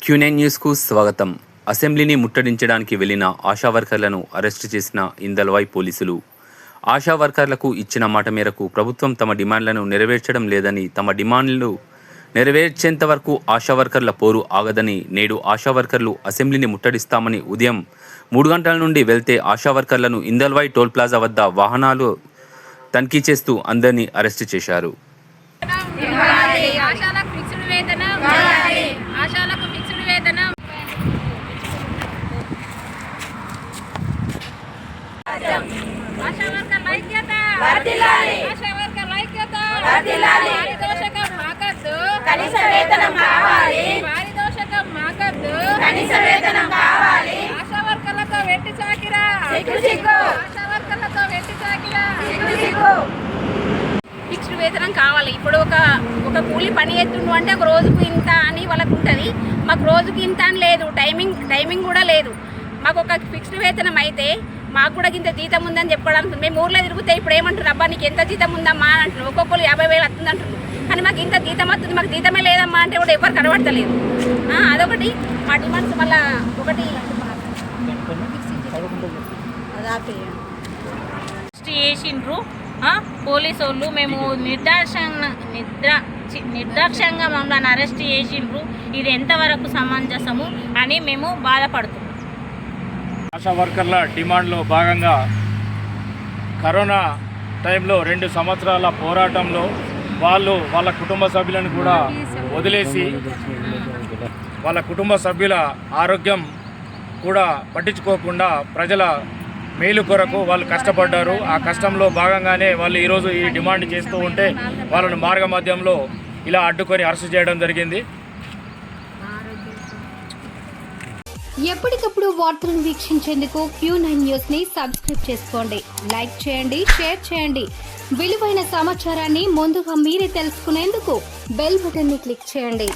Q9 న్యూస్కు స్వాగతం. అసెంబ్లీని ముట్టడించడానికి వెళ్లిన ఆశా వర్కర్లను అరెస్టు చేసిన ఇందల్వాయి పోలీసులు. ఆశా వర్కర్లకు ఇచ్చిన మాట మేరకు ప్రభుత్వం తమ డిమాండ్లను నెరవేర్చడం లేదని, తమ డిమాండ్లు నెరవేర్చేంత వరకు ఆశా వర్కర్ల పోరు ఆగదని, నేడు ఆశా వర్కర్లు అసెంబ్లీని ముట్టడిస్తామని ఉదయం 3 గంటల నుండి వెళ్తే ఆశా వర్కర్లను ఇందల్వాయి టోల్ ప్లాజా వద్ద వాహనాలు తనిఖీ చేస్తూ అందరినీ అరెస్టు చేశారు. ఫిక్స్డ్ వేతనం కావాలి. ఇప్పుడు ఒక కూలి పని ఎత్తుండు అంటే ఒక రోజుకు ఇంత అని వాళ్ళకు ఉంటుంది. మాకు రోజుకి ఇంత అని లేదు, టైమింగ్ కూడా లేదు. మాకు ఒక ఫిక్స్డ్ వేతనం అయితే మాకు కూడా ఇంత జీతం ఉందని చెప్పుకోవడానికి మేము ఊర్లో తిరిగితే ఇప్పుడు ఏమంటారు, అబ్బా నీకు ఎంత జీతం ఉందమ్మా అని అంటున్నారు. ఒక్కొక్కరు 50,000 వస్తుంది అంటున్నారు. కానీ మాకు ఇంత జీతం వస్తుంది, మాకు జీతమే లేదమ్మా అంటే కూడా ఎవరు కనబడతలేదు. అదొకటి మా డిమాండ్స్. మళ్ళీ ఒకటి చేసిండ్రు పోలీసు వాళ్ళు. మేము నిర్దాక్ష్యంగా మమ్మల్ని అరెస్ట్ చేసిండ్రు. ఇది ఎంతవరకు సమంజసము అని మేము బాధపడుతున్నాం. ఆశా వర్కర్ల డిమాండ్లో భాగంగా కరోనా టైంలో 2 సంవత్సరాల పోరాటంలో వాళ్ళ కుటుంబ సభ్యులను కూడా వదిలేసి వాళ్ళ కుటుంబ సభ్యుల ఆరోగ్యం కూడా పట్టించుకోకుండా ప్రజల మేలు కొరకు వాళ్ళు కష్టపడ్డారు. ఆ కష్టంలో భాగంగానే వాళ్ళు ఈరోజు ఈ డిమాండ్ చేస్తూ ఉంటే వాళ్ళను మార్గ మధ్యంలో ఇలా అడ్డుకొని అరెస్ట్ చేయడం జరిగింది. ఎప్పటికప్పుడు వార్తలను వీక్షించేందుకు Q9 న్యూస్ ని సబ్స్క్రైబ్ చేసుకోండి, లైక్ చేయండి, షేర్ చేయండి. విలువైన సమాచారాన్ని ముందుగా మీరే తెలుసుకునేందుకు బెల్ బటన్ ని క్లిక్ చేయండి.